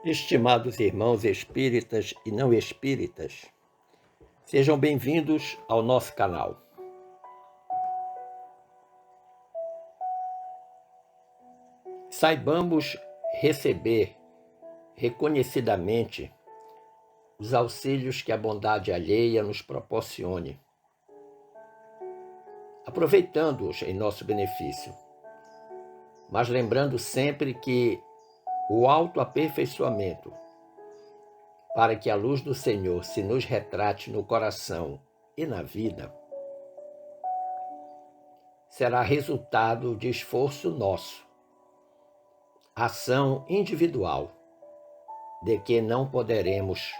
Estimados irmãos espíritas e não espíritas, sejam bem-vindos ao nosso canal. Saibamos receber reconhecidamente os auxílios que a bondade alheia nos proporcione, aproveitando-os em nosso benefício, mas lembrando sempre que o autoaperfeiçoamento, para que a luz do Senhor se nos retrate no coração e na vida, será resultado de esforço nosso, ação individual, de que não poderemos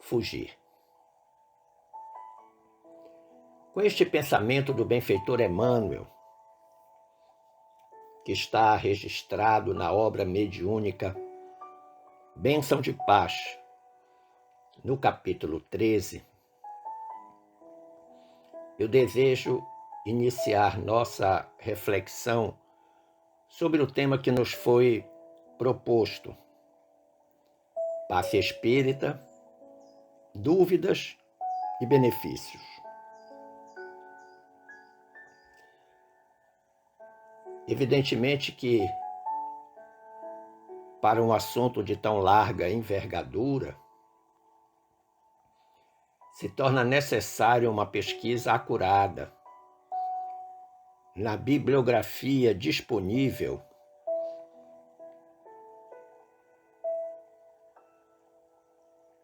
fugir. Com este pensamento do benfeitor Emmanuel, que está registrado na obra mediúnica Bênção de Paz, no capítulo 13, eu desejo iniciar nossa reflexão sobre o tema que nos foi proposto: passe espírita, dúvidas e benefícios. Evidentemente que, para um assunto de tão larga envergadura, se torna necessária uma pesquisa acurada na bibliografia disponível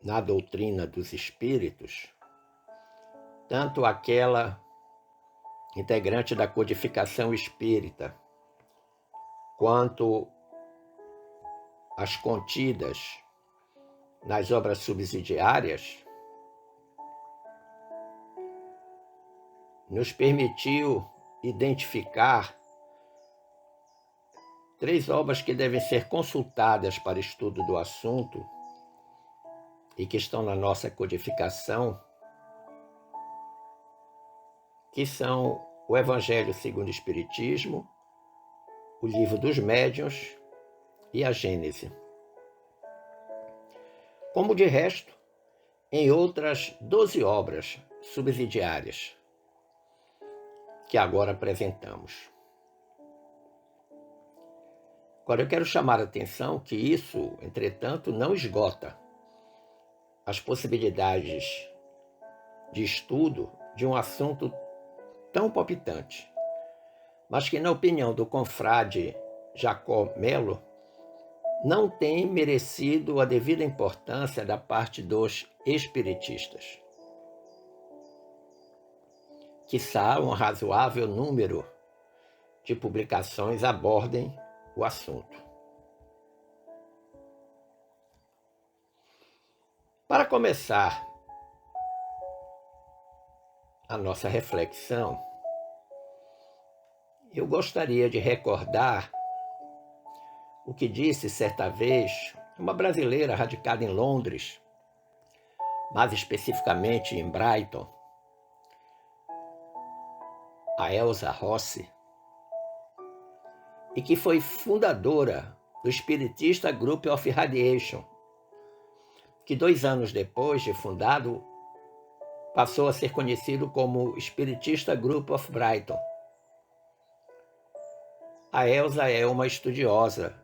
na doutrina dos espíritos, tanto aquela integrante da codificação espírita, quanto as contidas nas obras subsidiárias, nos permitiu identificar 3 obras que devem ser consultadas para estudo do assunto e que estão na nossa codificação, que são o Evangelho segundo o Espiritismo, o Livro dos Médiuns e a Gênese. Como de resto, em outras 12 obras subsidiárias que agora apresentamos. Agora eu quero chamar a atenção que isso, entretanto, não esgota as possibilidades de estudo de um assunto tão palpitante, mas que, na opinião do confrade Jacó Melo, não tem merecido a devida importância da parte dos espiritistas. Quiçá um razoável número de publicações abordem o assunto. Para começar a nossa reflexão, eu gostaria de recordar o que disse certa vez uma brasileira radicada em Londres, mais especificamente em Brighton, a Elsa Rossi, e que foi fundadora do Spiritista Group of Radiation, que 2 anos depois de fundado, passou a ser conhecido como Spiritista Group of Brighton. A Elsa é uma estudiosa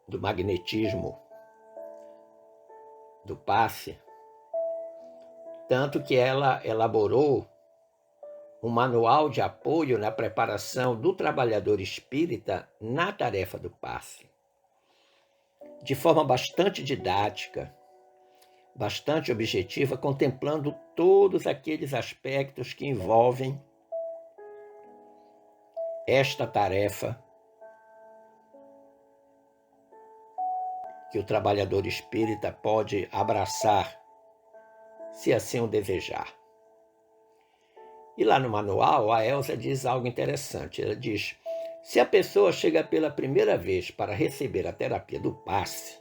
do magnetismo, do passe, tanto que ela elaborou um manual de apoio na preparação do trabalhador espírita na tarefa do passe, de forma bastante didática, bastante objetiva, contemplando todos aqueles aspectos que envolvem esta tarefa que o trabalhador espírita pode abraçar, se assim o desejar. E lá no manual, a Elsa diz algo interessante. Ela diz: se a pessoa chega pela primeira vez para receber a terapia do passe,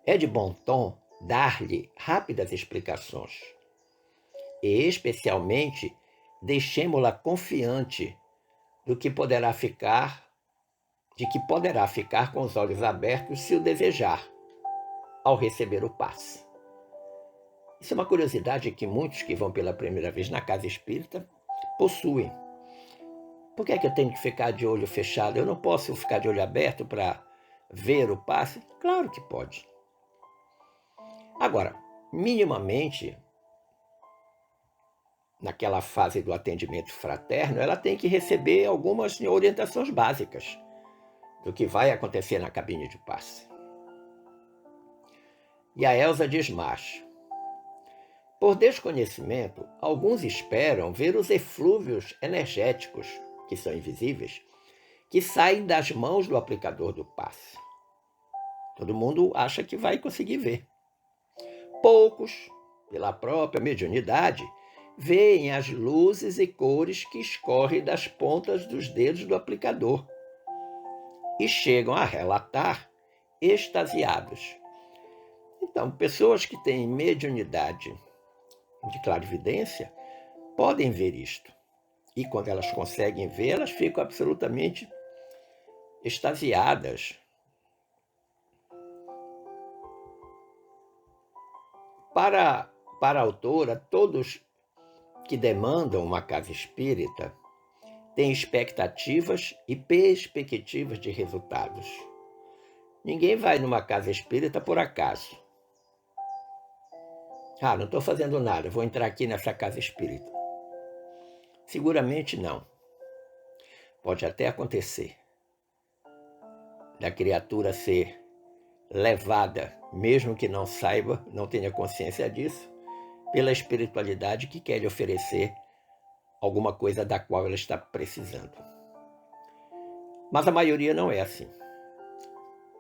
é de bom tom dar-lhe rápidas explicações. E, especialmente, deixemo-la confiante do que poderá ficar de que poderá ficar com os olhos abertos se o desejar, ao receber o passe. Isso é uma curiosidade que muitos que vão pela primeira vez na casa espírita possuem. Por que é que eu tenho que ficar de olho fechado? Eu não posso ficar de olho aberto para ver o passe? Claro que pode. Agora, minimamente, naquela fase do atendimento fraterno, ela tem que receber algumas orientações básicas do que vai acontecer na cabine de passe. E a Elsa diz mais: por desconhecimento, alguns esperam ver os eflúvios energéticos, que são invisíveis, que saem das mãos do aplicador do passe. Todo mundo acha que vai conseguir ver. Poucos, pela própria mediunidade, veem as luzes e cores que escorrem das pontas dos dedos do aplicador e chegam a relatar extasiados. Então, pessoas que têm mediunidade de clarividência podem ver isto. E quando elas conseguem ver, elas ficam absolutamente extasiadas. Para a autora, todos que demandam uma casa espírita têm expectativas e perspectivas de resultados. Ninguém vai numa casa espírita por acaso. Não estou fazendo nada, vou entrar aqui nessa casa espírita. Seguramente não. Pode até acontecer da criatura ser levada, mesmo que não saiba, não tenha consciência disso, pela espiritualidade que quer lhe oferecer alguma coisa da qual ela está precisando. Mas a maioria não é assim.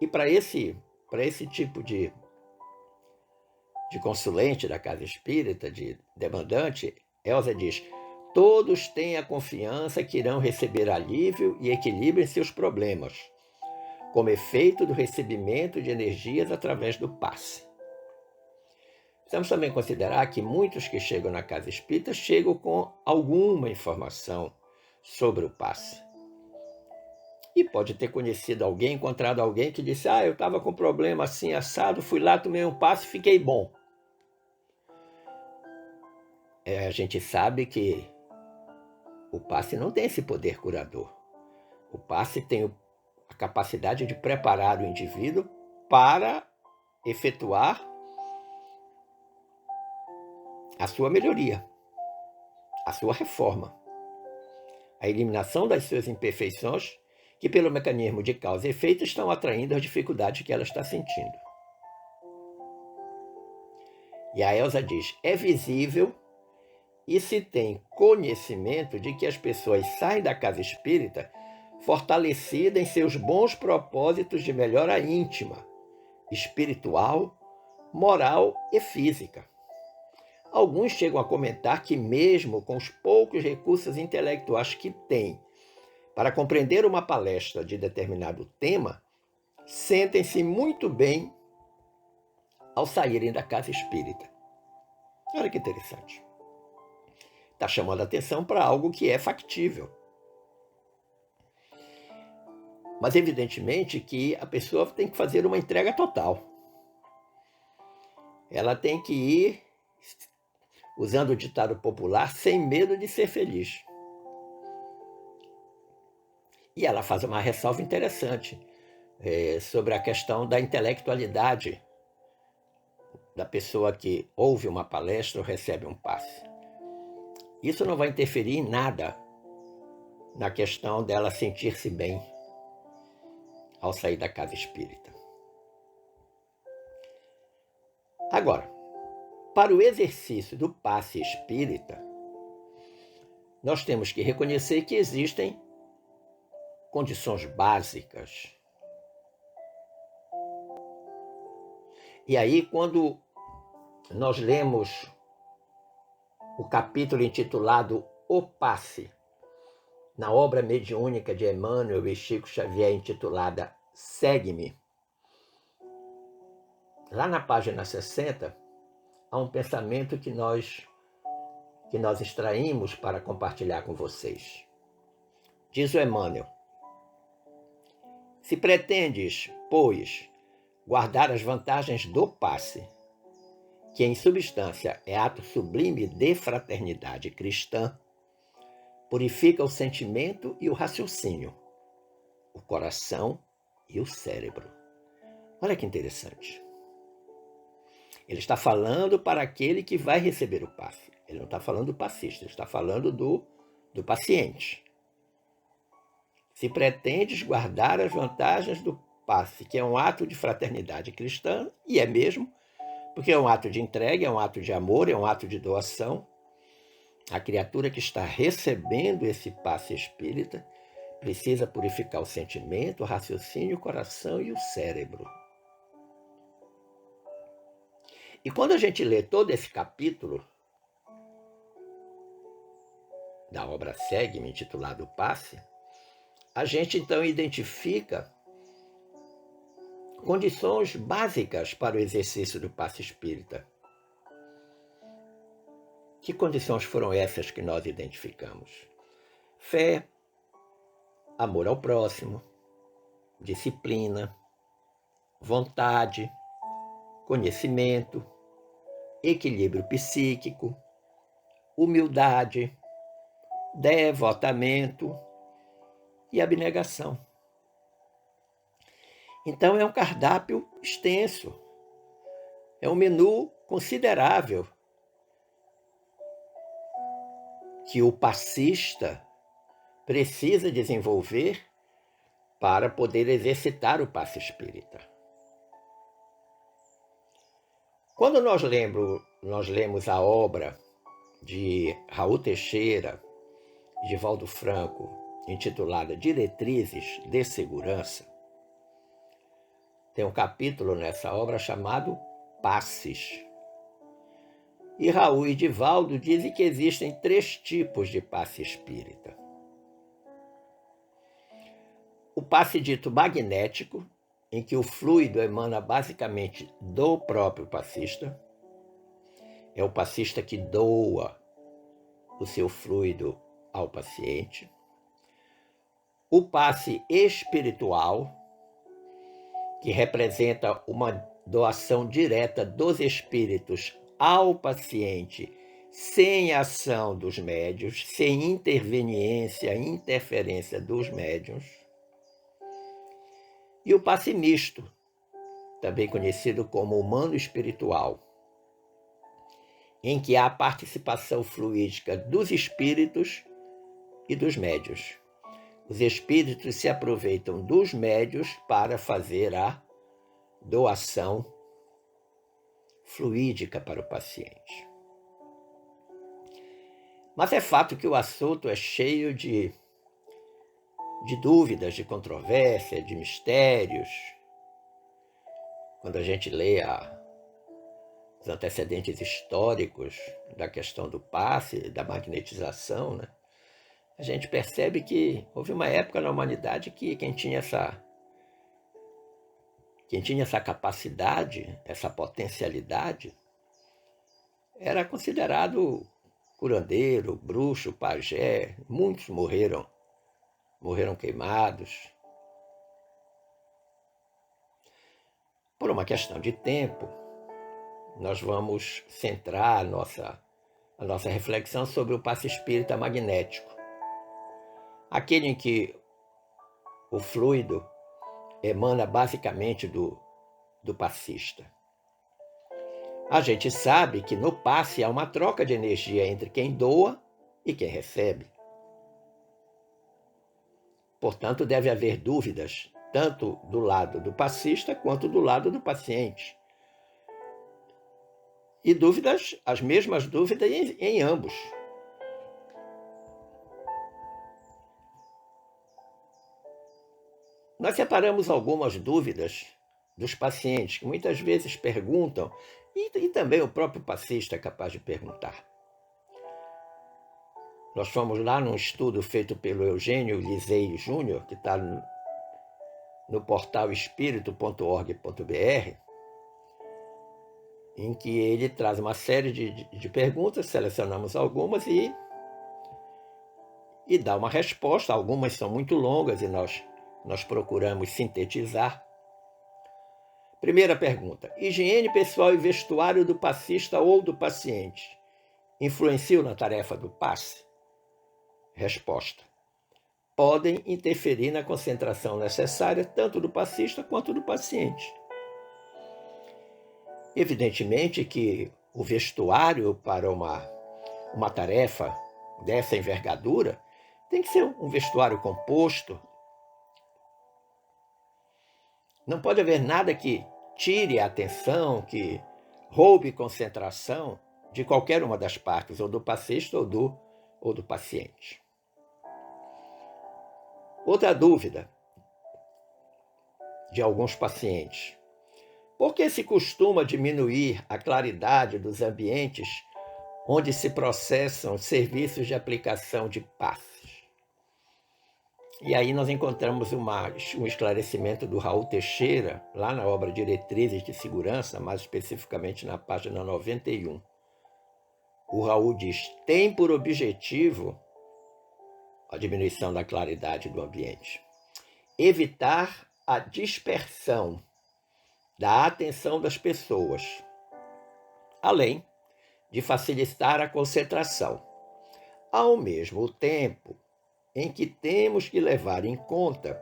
E para esse tipo de consulente da casa espírita, de demandante, Elsa diz: todos têm a confiança que irão receber alívio e equilíbrio em seus problemas, como efeito do recebimento de energias através do passe. Precisamos também considerar que muitos que chegam na casa espírita chegam com alguma informação sobre o passe. E pode ter conhecido alguém, encontrado alguém que disse: eu estava com problema assim, assado, fui lá, tomei um passe e fiquei bom. A gente sabe que o passe não tem esse poder curador. O passe tem a capacidade de preparar o indivíduo para efetuar a sua melhoria, a sua reforma, a eliminação das suas imperfeições que, pelo mecanismo de causa e efeito, estão atraindo as dificuldades que ela está sentindo. E a Elsa diz: é visível e se tem conhecimento de que as pessoas saem da casa espírita fortalecidas em seus bons propósitos de melhora íntima, espiritual, moral e física. Alguns chegam a comentar que, mesmo com os poucos recursos intelectuais que têm para compreender uma palestra de determinado tema, sentem-se muito bem ao saírem da casa espírita. Olha que interessante. Está chamando a atenção para algo que é factível. Mas, evidentemente, que a pessoa tem que fazer uma entrega total. Ela tem que ir, usando o ditado popular, sem medo de ser feliz. E ela faz uma ressalva interessante sobre a questão da intelectualidade da pessoa que ouve uma palestra ou recebe um passe. Isso não vai interferir em nada na questão dela sentir-se bem ao sair da casa espírita. Agora, para o exercício do passe espírita, nós temos que reconhecer que existem condições básicas. E aí, quando nós lemos o capítulo intitulado O Passe, na obra mediúnica de Emmanuel e Chico Xavier, intitulada Segue-me, lá na página 60, há um pensamento que nós extraímos para compartilhar com vocês. Diz o Emmanuel: Se pretendes, pois, guardar as vantagens do passe, que em substância é ato sublime de fraternidade cristã, purifica o sentimento e o raciocínio, o coração e o cérebro. Olha que interessante. Ele está falando para aquele que vai receber o passe. Ele não está falando do passista, ele está falando do paciente. Se pretendes guardar as vantagens do passe, que é um ato de fraternidade cristã, e é mesmo, porque é um ato de entrega, é um ato de amor, é um ato de doação. A criatura que está recebendo esse passe espírita precisa purificar o sentimento, o raciocínio, o coração e o cérebro. E quando a gente lê todo esse capítulo da obra Segue-me, intitulado Passe, a gente então identifica condições básicas para o exercício do passe espírita. Que condições foram essas que nós identificamos? Fé, amor ao próximo, disciplina, vontade, conhecimento, equilíbrio psíquico, humildade, devotamento e abnegação. Então é um cardápio extenso, é um menu considerável que o passista precisa desenvolver para poder exercitar o passe espírita. Quando nós lemos a obra de Raul Teixeira e de Valdo Franco, intitulada Diretrizes de Segurança, tem um capítulo nessa obra chamado Passes. E Raul e Divaldo dizem que existem 3 tipos de passe espírita. O passe dito magnético, em que o fluido emana basicamente do próprio passista. É o passista que doa o seu fluido ao paciente. O passe espiritual, que representa uma doação direta dos espíritos ao paciente, sem ação dos médiuns, sem interveniência, interferência dos médiuns. E o passe misto, também conhecido como humano espiritual, em que há a participação fluídica dos espíritos e dos médiuns. Os espíritos se aproveitam dos médiuns para fazer a doação fluídica para o paciente. Mas é fato que o assunto é cheio de dúvidas, de controvérsia, de mistérios. Quando a gente lê os antecedentes históricos da questão do passe, da magnetização, né, a gente percebe que houve uma época na humanidade que quem tinha essa capacidade, essa potencialidade, era considerado curandeiro, bruxo, pajé. Muitos morreram queimados. Por uma questão de tempo, nós vamos centrar a nossa reflexão sobre o passe espírita magnético. Aquele em que o fluido emana basicamente do passista. A gente sabe que no passe há uma troca de energia entre quem doa e quem recebe. Portanto, deve haver dúvidas, tanto do lado do passista quanto do lado do paciente. E dúvidas, as mesmas dúvidas em ambos. Nós separamos algumas dúvidas dos pacientes, que muitas vezes perguntam, e também o próprio passista é capaz de perguntar. Nós fomos lá num estudo feito pelo Eugênio Lisei Júnior, que está no portal espírito.org.br, em que ele traz uma série de perguntas, selecionamos algumas e dá uma resposta. Algumas são muito longas e nós nós procuramos sintetizar. Primeira pergunta: higiene pessoal e vestuário do passista ou do paciente influenciam na tarefa do passe? Resposta: podem interferir na concentração necessária tanto do passista quanto do paciente. Evidentemente que o vestuário para uma tarefa dessa envergadura tem que ser um vestuário composto. Não pode haver nada que tire a atenção, que roube concentração de qualquer uma das partes, ou do passista ou do paciente. Outra dúvida de alguns pacientes: por que se costuma diminuir a claridade dos ambientes onde se processam serviços de aplicação de passes? E aí nós encontramos um esclarecimento do Raul Teixeira, lá na obra Diretrizes de Segurança, mais especificamente na página 91. O Raul diz: tem por objetivo a diminuição da claridade do ambiente, evitar a dispersão da atenção das pessoas, além de facilitar a concentração, ao mesmo tempo em que temos que levar em conta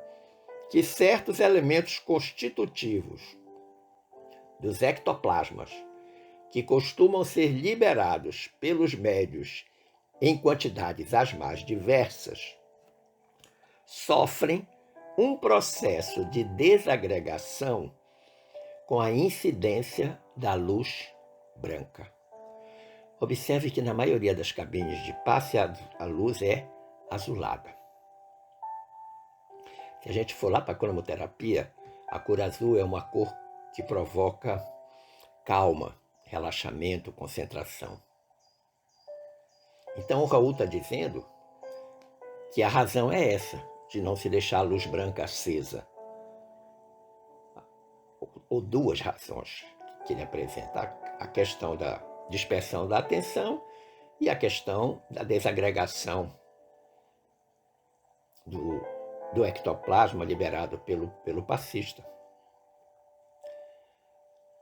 que certos elementos constitutivos dos ectoplasmas, que costumam ser liberados pelos médios em quantidades as mais diversas, sofrem um processo de desagregação com a incidência da luz branca. Observe que na maioria das cabines de passe a luz é azulada. Se a gente for lá para a cromoterapia, a cor azul é uma cor que provoca calma, relaxamento, concentração. Então o Raul está dizendo que a razão é essa, de não se deixar a luz branca acesa. Ou duas razões que ele apresenta: a questão da dispersão da atenção e a questão da desagregação do ectoplasma liberado pelo passista.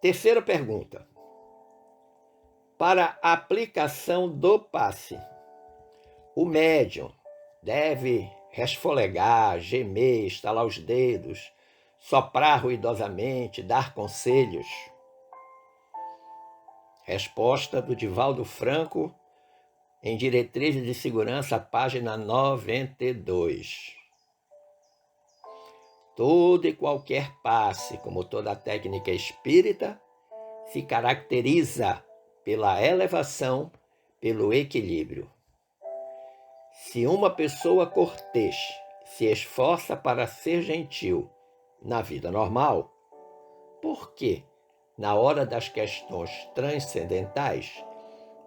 Terceira pergunta: para a aplicação do passe, o médium deve resfolegar, gemer, estalar os dedos, soprar ruidosamente, dar conselhos? Resposta do Divaldo Franco, em Diretrizes de Segurança, página 92. Todo e qualquer passe, como toda técnica espírita, se caracteriza pela elevação, pelo equilíbrio. Se uma pessoa cortês se esforça para ser gentil na vida normal, por que, na hora das questões transcendentais,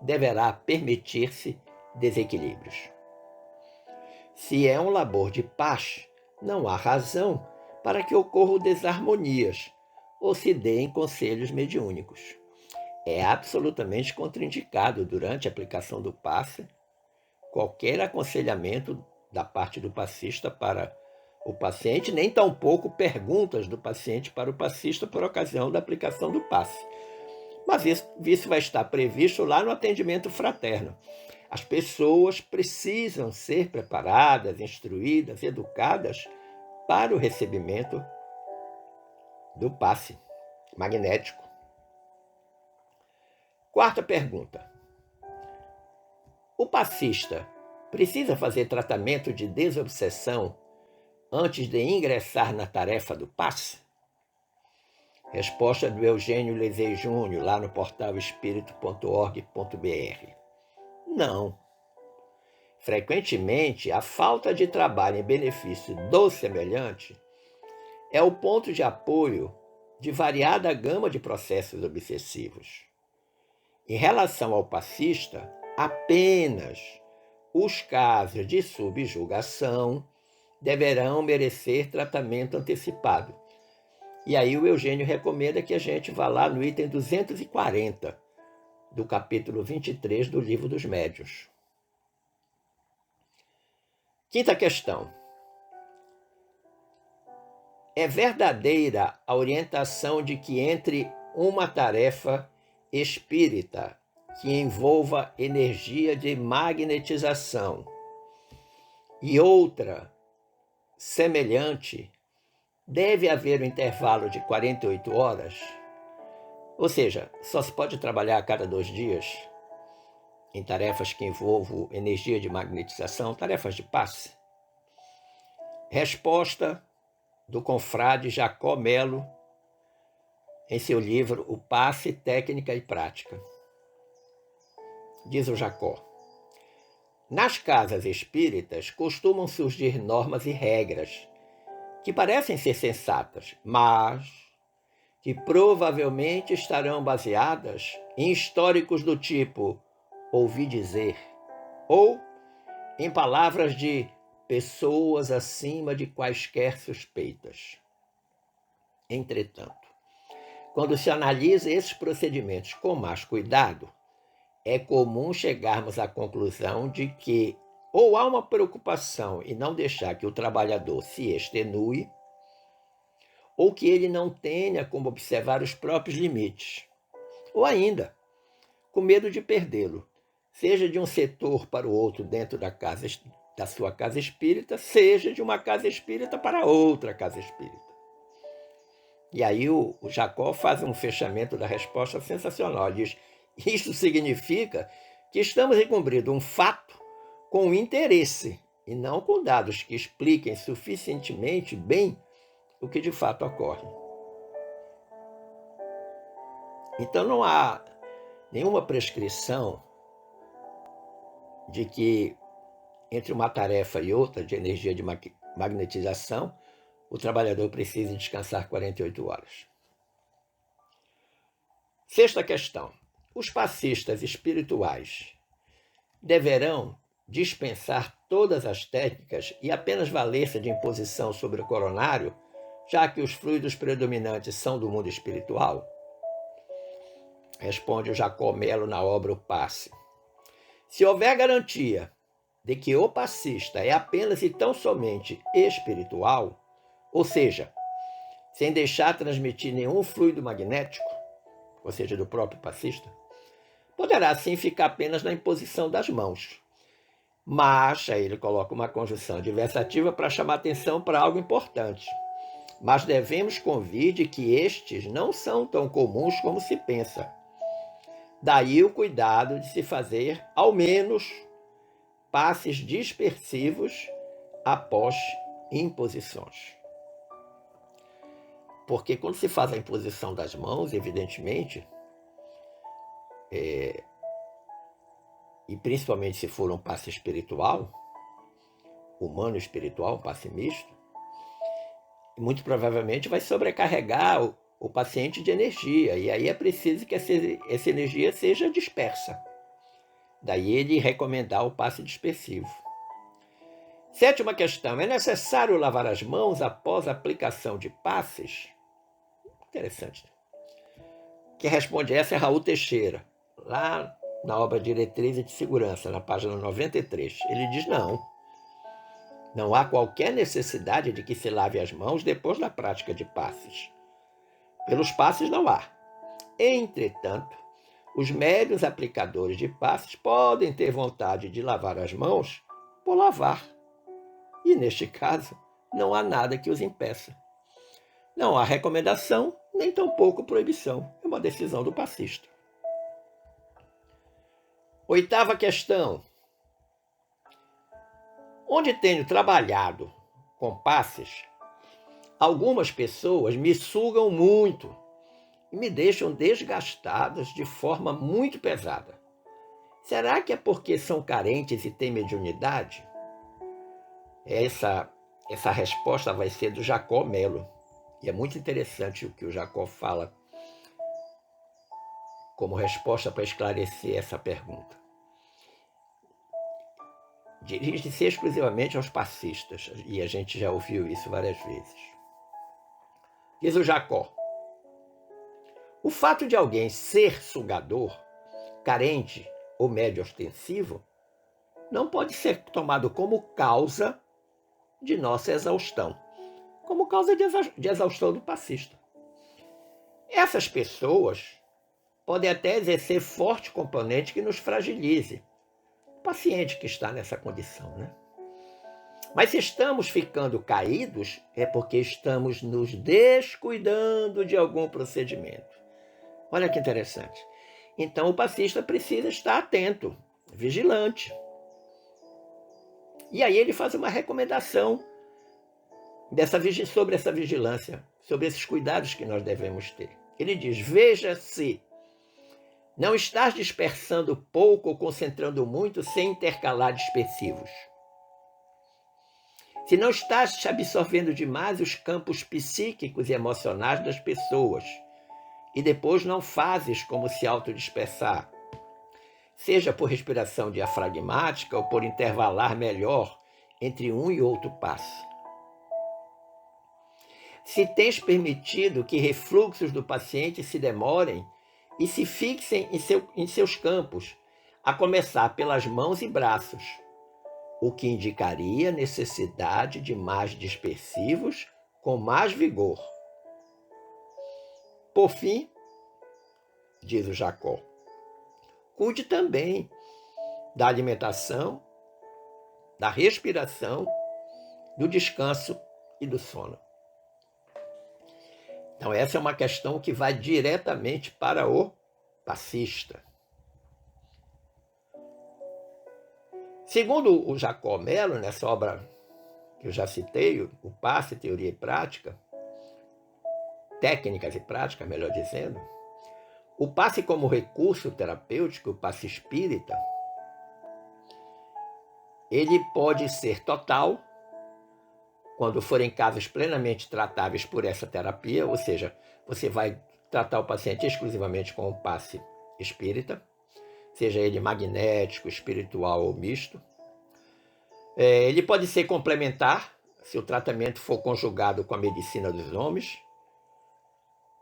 deverá permitir-se desequilíbrios? Se é um labor de paz, não há razão para que ocorram desarmonias ou se deem conselhos mediúnicos. É absolutamente contraindicado, durante a aplicação do passe, qualquer aconselhamento da parte do passista para o paciente, nem tampouco perguntas do paciente para o passista por ocasião da aplicação do passe. Mas isso vai estar previsto lá no atendimento fraterno. As pessoas precisam ser preparadas, instruídas, educadas para o recebimento do passe magnético. Quarta pergunta: o passista precisa fazer tratamento de desobsessão antes de ingressar na tarefa do passe? Resposta do Eugênio Lezei Júnior, lá no portal espírito.org.br. Não. Frequentemente, a falta de trabalho em benefício do semelhante é o ponto de apoio de variada gama de processos obsessivos. Em relação ao passista, apenas os casos de subjugação deverão merecer tratamento antecipado. E aí o Eugênio recomenda que a gente vá lá no item 240 do capítulo 23 do Livro dos Médiuns. Quinta questão: É verdadeira a orientação de que entre uma tarefa espírita que envolva energia de magnetização e outra semelhante, deve haver um intervalo de 48 horas, ou seja, só se pode trabalhar a cada 2 dias em tarefas que envolvam energia de magnetização, tarefas de passe. Resposta do confrade Jacó Melo em seu livro O Passe, Técnica e Prática. Diz o Jacó: nas casas espíritas costumam surgir normas e regras que parecem ser sensatas, mas que provavelmente estarão baseadas em históricos do tipo ouvi dizer, ou em palavras de pessoas acima de quaisquer suspeitas. Entretanto, quando se analisa esses procedimentos com mais cuidado, é comum chegarmos à conclusão de que ou há uma preocupação em não deixar que o trabalhador se extenue, ou que ele não tenha como observar os próprios limites, ou ainda, com medo de perdê-lo, seja de um setor para o outro dentro da sua casa espírita, seja de uma casa espírita para outra casa espírita. E aí o Jacó faz um fechamento da resposta sensacional. Ele diz: isso significa que estamos encumbrindo um fato com interesse e não com dados que expliquem suficientemente bem o que de fato ocorre. Então não há nenhuma prescrição de que entre uma tarefa e outra de energia de magnetização, o trabalhador precise descansar 48 horas. Sexta questão: os passistas espirituais deverão dispensar todas as técnicas e apenas valer-se de imposição sobre o coronário, já que os fluidos predominantes são do mundo espiritual? Responde o Jacó Melo na obra O Passe. Se houver garantia de que o passista é apenas e tão somente espiritual, ou seja, sem deixar transmitir nenhum fluido magnético, ou seja, do próprio passista, poderá sim ficar apenas na imposição das mãos. Mas, aí ele coloca uma conjunção adversativa para chamar atenção para algo importante. Mas devemos convir de que estes não são tão comuns como se pensa. Daí o cuidado de se fazer, ao menos, passes dispersivos após imposições. Porque quando se faz a imposição das mãos, evidentemente, e principalmente se for um passe espiritual, humano espiritual, um passe misto, muito provavelmente vai sobrecarregar o paciente de energia, e aí é preciso que essa energia seja dispersa. Daí ele recomendar o passe dispersivo. Sétima questão: é necessário lavar as mãos após a aplicação de passes? Interessante. Quem responde essa é Raul Teixeira, lá na obra Diretrizes de Segurança, na página 93. Ele diz: não há qualquer necessidade de que se lave as mãos depois da prática de passes. Pelos passes não há. Entretanto, os médiuns aplicadores de passes podem ter vontade de lavar as mãos por lavar. E, neste caso, não há nada que os impeça. Não há recomendação, nem tampouco proibição. É uma decisão do passista. Oitava questão: onde tenho trabalhado com passes, algumas pessoas me sugam muito e me deixam desgastadas de forma muito pesada. Será que é porque são carentes e têm mediunidade? Essa resposta vai ser do Jacó Melo. E é muito interessante o que o Jacó fala como resposta para esclarecer essa pergunta. Dirige-se exclusivamente aos passistas, e a gente já ouviu isso várias vezes. Diz o Jacó: o fato de alguém ser sugador, carente ou médio ostensivo não pode ser tomado como causa de nossa exaustão. como causa de exaustão do passista. Essas pessoas podem até exercer forte componente que nos fragilize. O paciente que está nessa condição, né? Mas se estamos ficando caídos, é porque estamos nos descuidando de algum procedimento. Olha que interessante. Então o passista precisa estar atento, vigilante. E aí ele faz uma recomendação sobre essa vigilância, sobre esses cuidados que nós devemos ter. Ele diz: veja se não estás dispersando pouco ou concentrando muito sem intercalar dispersivos. Se não estás te absorvendo demais os campos psíquicos e emocionais das pessoas e depois não fazes como se autodispersar, seja por respiração diafragmática ou por intervalar melhor entre um e outro passe. Se tens permitido que refluxos do paciente se demorem e se fixem em seus campos, a começar pelas mãos e braços, o que indicaria necessidade de mais dispersivos com mais vigor. Por fim, diz o Jacó, cuide também da alimentação, da respiração, do descanso e do sono. Então essa é uma questão que vai diretamente para o passista. Segundo o Jacó Mello, nessa obra que eu já citei, o Passe, Teoria e Prática, Técnicas e Práticas, melhor dizendo, o passe como recurso terapêutico, o passe espírita, ele pode ser total, quando forem casos plenamente tratáveis por essa terapia, ou seja, você vai tratar o paciente exclusivamente com o passe espírita, seja ele magnético, espiritual ou misto. Ele pode ser complementar, se o tratamento for conjugado com a medicina dos homens,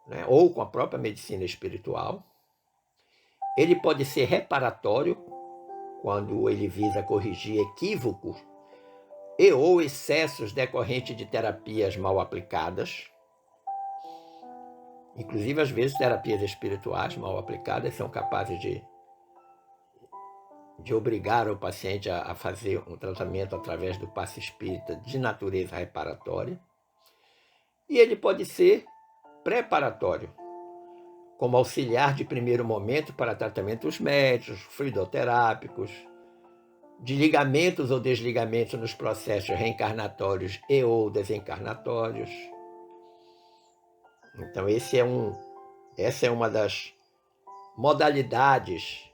né, ou com a própria medicina espiritual. Ele pode ser reparatório, quando ele visa corrigir equívocos e ou excessos decorrentes de terapias mal aplicadas. Inclusive, às vezes, terapias espirituais mal aplicadas são capazes de obrigar o paciente a fazer um tratamento através do passe espírita de natureza reparatória. E ele pode ser preparatório, como auxiliar de primeiro momento para tratamentos médicos, fluidoterápicos, de ligamentos ou desligamentos nos processos reencarnatórios e ou desencarnatórios. Então, essa é uma das modalidades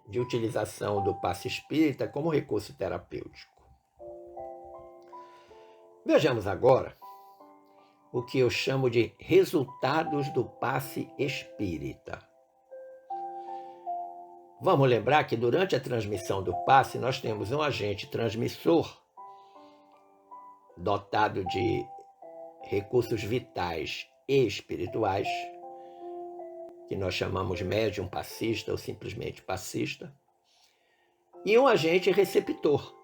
de utilização do passe espírita como recurso terapêutico. Vejamos agora o que eu chamo de resultados do passe espírita. Vamos lembrar que durante a transmissão do passe nós temos um agente transmissor dotado de recursos vitais e espirituais, que nós chamamos médium passista ou simplesmente passista, e um agente receptor,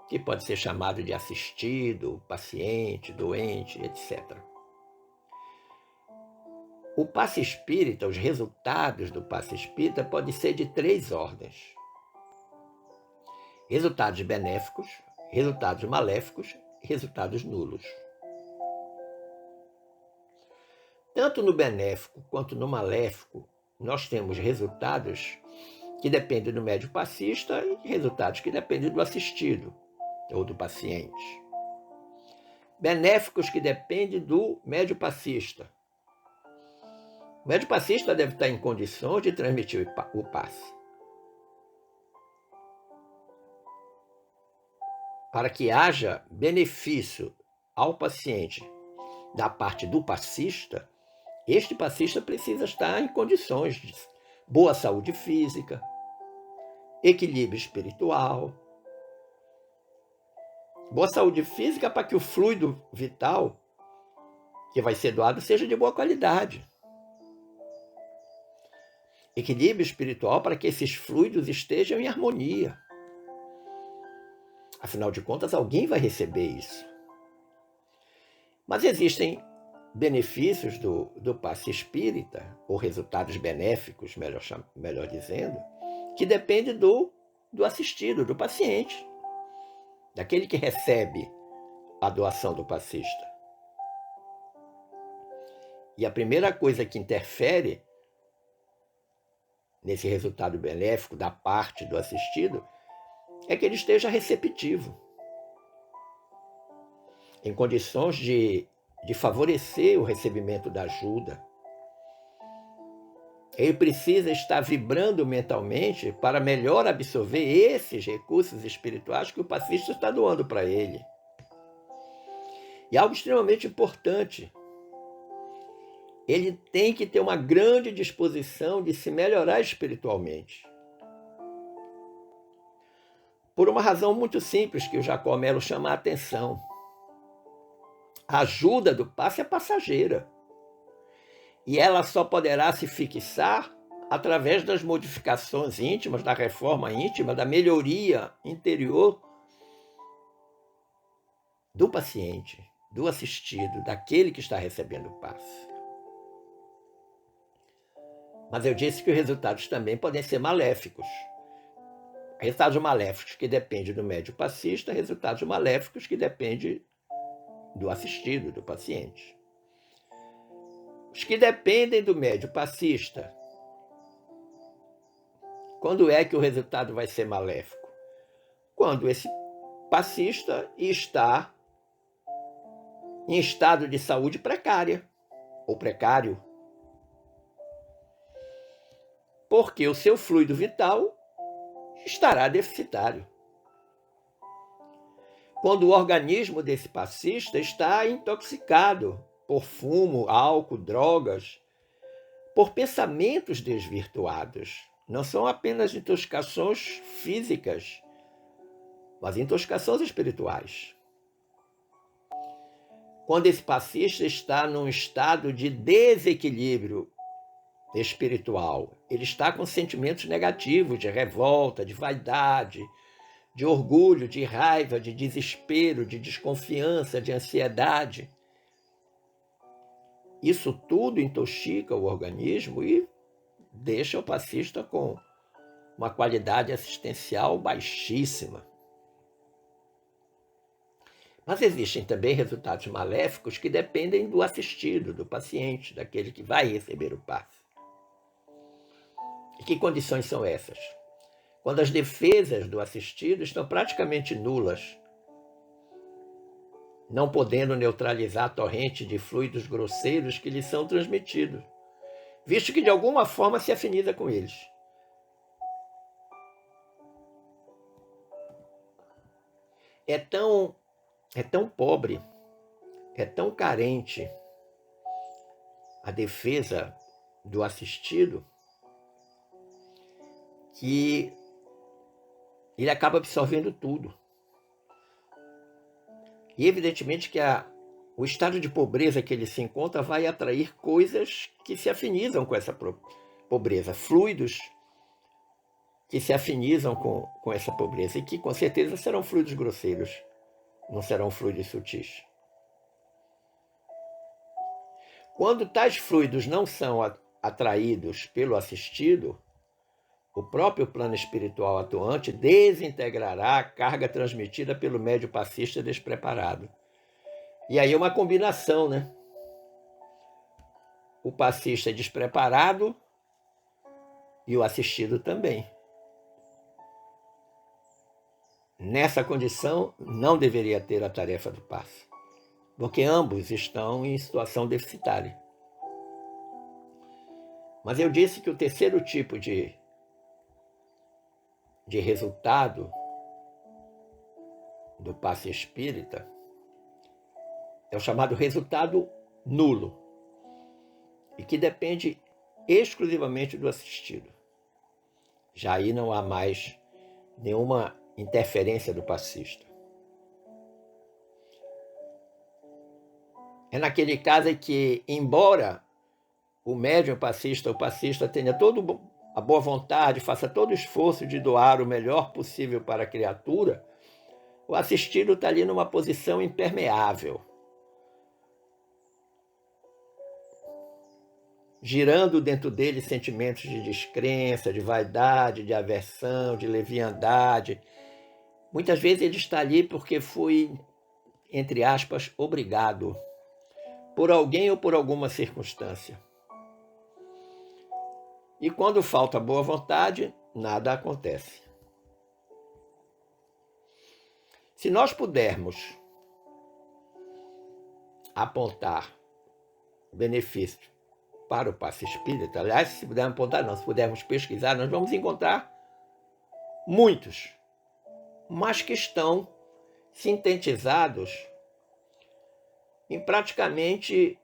que pode ser chamado de assistido, paciente, doente, etc. O passe espírita, os resultados do passe espírita podem ser de 3 ordens. Resultados benéficos, resultados maléficos e resultados nulos. Tanto no benéfico quanto no maléfico, nós temos resultados que dependem do médium passista e resultados que dependem do assistido ou do paciente. Benéficos que dependem do médium passista. O médium passista deve estar em condições de transmitir o passe. Para que haja benefício ao paciente da parte do passista, este passista precisa estar em condições de boa saúde física, equilíbrio espiritual. Boa saúde física para que o fluido vital que vai ser doado seja de boa qualidade. Equilíbrio espiritual para que esses fluidos estejam em harmonia. Afinal de contas, alguém vai receber isso. Mas existem benefícios do passe espírita, ou resultados benéficos, melhor dizendo, que dependem do assistido, do paciente, daquele que recebe a doação do passista. E a primeira coisa que interfere nesse resultado benéfico da parte do assistido é que ele esteja receptivo, em condições de favorecer o recebimento da ajuda. Ele precisa estar vibrando mentalmente para melhor absorver esses recursos espirituais que o passista está doando para ele. E algo extremamente importante, ele tem que ter uma grande disposição de se melhorar espiritualmente. Por uma razão muito simples que o Jacó Melo chama a atenção. A ajuda do passe é passageira. E ela só poderá se fixar através das modificações íntimas, da reforma íntima, da melhoria interior do paciente, do assistido, daquele que está recebendo o passe. Mas eu disse que os resultados também podem ser maléficos. Resultados maléficos que dependem do médium passista, resultados maléficos que dependem do assistido, do paciente. Os que dependem do médium passista, quando é que o resultado vai ser maléfico? Quando esse passista está em estado de saúde precária ou precário. Porque o seu fluido vital estará deficitário. Quando o organismo desse passista está intoxicado por fumo, álcool, drogas, por pensamentos desvirtuados. Não são apenas intoxicações físicas, mas intoxicações espirituais. Quando esse passista está num estado de desequilíbrio espiritual, ele está com sentimentos negativos de revolta, de vaidade, de orgulho, de raiva, de desespero, de desconfiança, de ansiedade. Isso tudo intoxica o organismo e deixa o passista com uma qualidade assistencial baixíssima. Mas existem também resultados maléficos que dependem do assistido, do paciente, daquele que vai receber o passe. E que condições são essas? Quando as defesas do assistido estão praticamente nulas, não podendo neutralizar a torrente de fluidos grosseiros que lhes são transmitidos, visto que de alguma forma se afiniza com eles. É tão pobre, é tão carente a defesa do assistido que ele acaba absorvendo tudo. E evidentemente que o estado de pobreza que ele se encontra vai atrair coisas que se afinizam com essa pobreza, fluidos que se afinizam com essa pobreza e que com certeza serão fluidos grosseiros, não serão fluidos sutis. Quando tais fluidos não são atraídos pelo assistido, o próprio plano espiritual atuante desintegrará a carga transmitida pelo médium passista despreparado. E aí é uma combinação, né? O passista é despreparado e o assistido também. Nessa condição, não deveria ter a tarefa do passe, porque ambos estão em situação deficitária. Mas eu disse que o terceiro tipo de resultado do passe espírita é o chamado resultado nulo, e que depende exclusivamente do assistido. Já aí não há mais nenhuma interferência do passista. É naquele caso em que, embora o médium passista, o passista tenha toda a boa vontade, faça todo o esforço de doar o melhor possível para a criatura, o assistido está ali numa posição impermeável, girando dentro dele sentimentos de descrença, de vaidade, de aversão, de leviandade. Muitas vezes ele está ali porque foi, entre aspas, obrigado por alguém ou por alguma circunstância. E quando falta boa vontade, nada acontece. Se nós pudermos apontar benefícios para o passe espírita, aliás, se pudermos apontar, não, se pudermos pesquisar, nós vamos encontrar muitos, mas que estão sintetizados em praticamente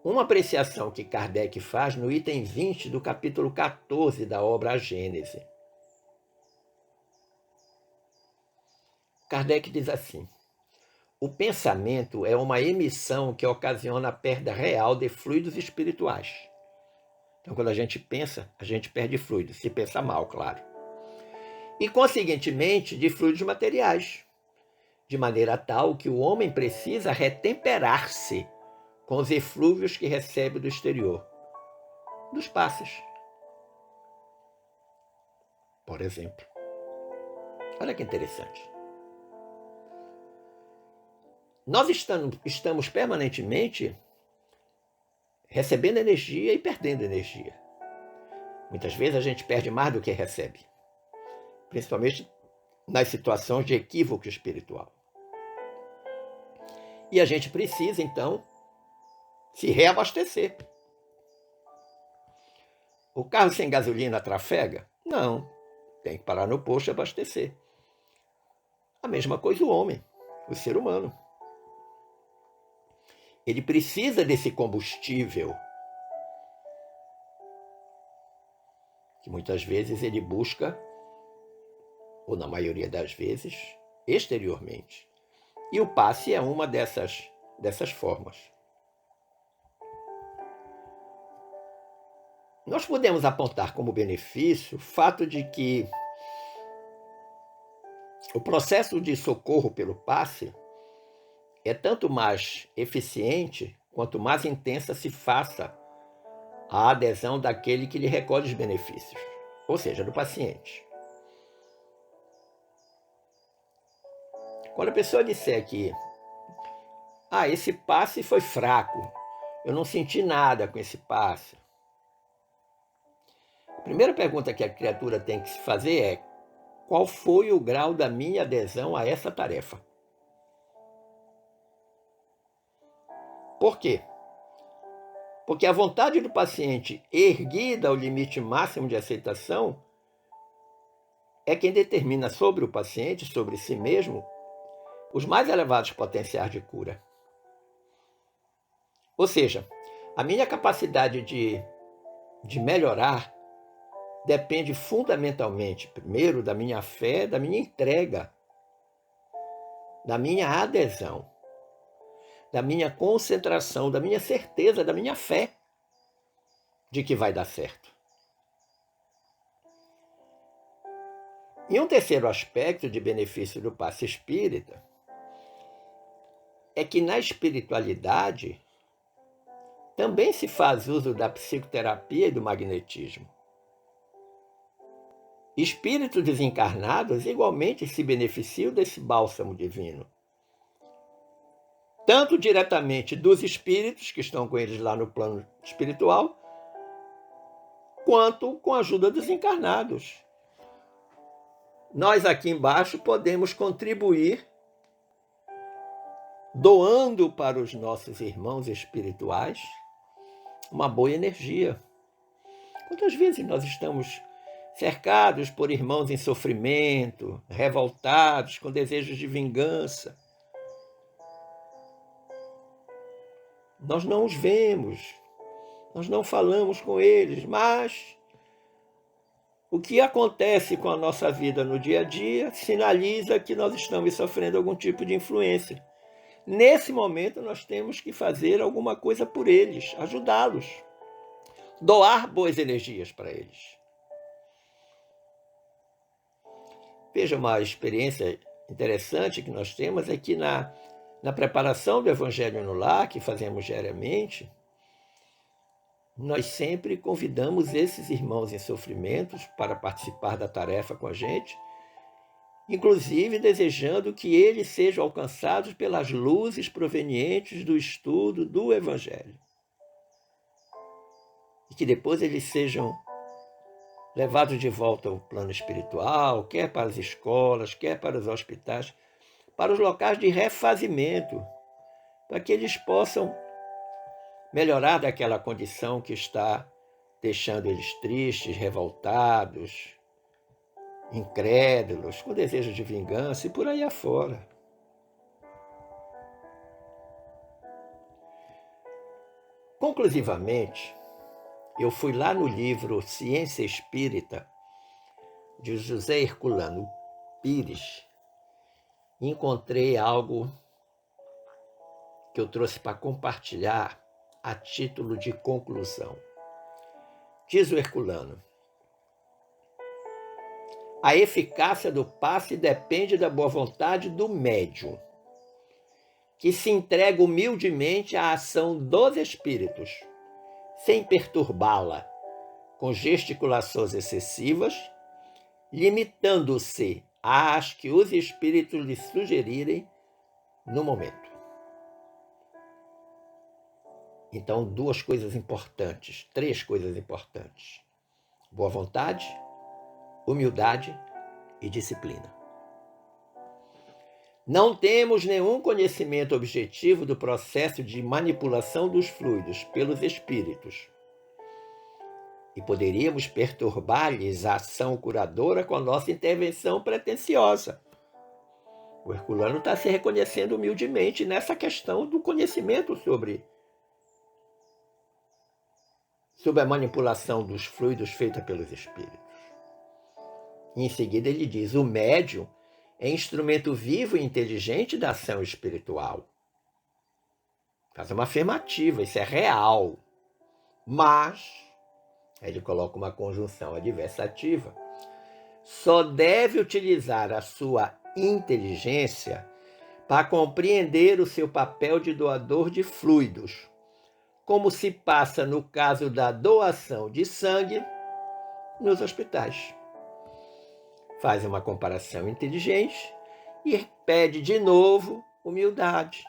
uma apreciação que Kardec faz no item 20 do capítulo 14 da obra A Gênese. Kardec diz assim: o pensamento é uma emissão que ocasiona a perda real de fluidos espirituais. Então, quando a gente pensa, a gente perde fluidos, se pensa mal, claro. E, conseguintemente, de fluidos materiais, de maneira tal que o homem precisa retemperar-se com os eflúvios que recebe do exterior, dos passes, por exemplo. Olha que interessante. Nós estamos permanentemente recebendo energia e perdendo energia. Muitas vezes a gente perde mais do que recebe, principalmente nas situações de equívoco espiritual. E a gente precisa, então, se reabastecer. O carro sem gasolina trafega? Não, tem que parar no posto e abastecer. A mesma coisa o homem, o ser humano. Ele precisa desse combustível que muitas vezes ele busca, ou na maioria das vezes, exteriormente. E o passe é uma dessas formas. Nós podemos apontar como benefício o fato de que o processo de socorro pelo passe é tanto mais eficiente quanto mais intensa se faça a adesão daquele que lhe recolhe os benefícios, ou seja, do paciente. Quando a pessoa disser que esse passe foi fraco, eu não senti nada com esse passe, a primeira pergunta que a criatura tem que se fazer é: qual foi o grau da minha adesão a essa tarefa? Por quê? Porque a vontade do paciente erguida ao limite máximo de aceitação é quem determina sobre o paciente, sobre si mesmo, os mais elevados potenciais de cura. Ou seja, a minha capacidade de melhorar depende fundamentalmente, primeiro, da minha fé, da minha entrega, da minha adesão, da minha concentração, da minha certeza, da minha fé de que vai dar certo. E um terceiro aspecto de benefício do passe espírita é que na espiritualidade também se faz uso da psicoterapia e do magnetismo. Espíritos desencarnados igualmente se beneficiam desse bálsamo divino, tanto diretamente dos espíritos que estão com eles lá no plano espiritual, quanto com a ajuda dos encarnados. Nós aqui embaixo podemos contribuir doando para os nossos irmãos espirituais uma boa energia. Quantas vezes nós estamos cercados por irmãos em sofrimento, revoltados, com desejos de vingança? Nós não os vemos, nós não falamos com eles, mas o que acontece com a nossa vida no dia a dia sinaliza que nós estamos sofrendo algum tipo de influência. Nesse momento, nós temos que fazer alguma coisa por eles, ajudá-los, doar boas energias para eles. Veja, uma experiência interessante que nós temos é que na Na preparação do Evangelho no Lar, que fazemos diariamente, nós sempre convidamos esses irmãos em sofrimentos para participar da tarefa com a gente, inclusive desejando que eles sejam alcançados pelas luzes provenientes do estudo do Evangelho. E que depois eles sejam levados de volta ao plano espiritual, quer para as escolas, quer para os hospitais, para os locais de refazimento, para que eles possam melhorar daquela condição que está deixando eles tristes, revoltados, incrédulos, com desejo de vingança e por aí afora. Conclusivamente, eu fui lá no livro Ciência Espírita, de José Herculano Pires, e encontrei algo que eu trouxe para compartilhar a título de conclusão. Diz o Herculano: a eficácia do passe depende da boa vontade do médium, que se entrega humildemente à ação dos espíritos, sem perturbá-la com gesticulações excessivas, limitando-se às que os espíritos lhe sugerirem no momento. Então, duas coisas importantes, três coisas importantes: boa vontade, humildade e disciplina. Não temos nenhum conhecimento objetivo do processo de manipulação dos fluidos pelos espíritos e poderíamos perturbar-lhes a ação curadora com a nossa intervenção pretensiosa. O Herculano está se reconhecendo humildemente nessa questão do conhecimento sobre a manipulação dos fluidos feita pelos espíritos. E em seguida ele diz: o médium é instrumento vivo e inteligente da ação espiritual. Faz uma afirmativa, isso é real. Mas, aí ele coloca uma conjunção adversativa, só deve utilizar a sua inteligência para compreender o seu papel de doador de fluidos, como se passa no caso da doação de sangue nos hospitais. Faz uma comparação inteligente e pede de novo humildade.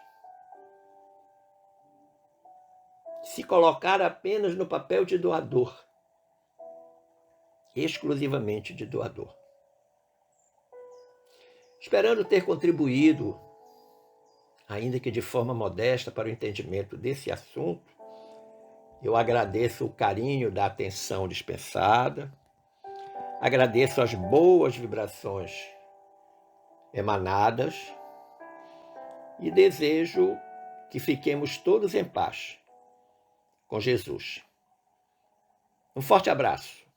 Se colocar apenas no papel de doador, exclusivamente de doador. Esperando ter contribuído, ainda que de forma modesta, para o entendimento desse assunto, eu agradeço o carinho da atenção dispensada, agradeço as boas vibrações emanadas e desejo que fiquemos todos em paz com Jesus. Um forte abraço.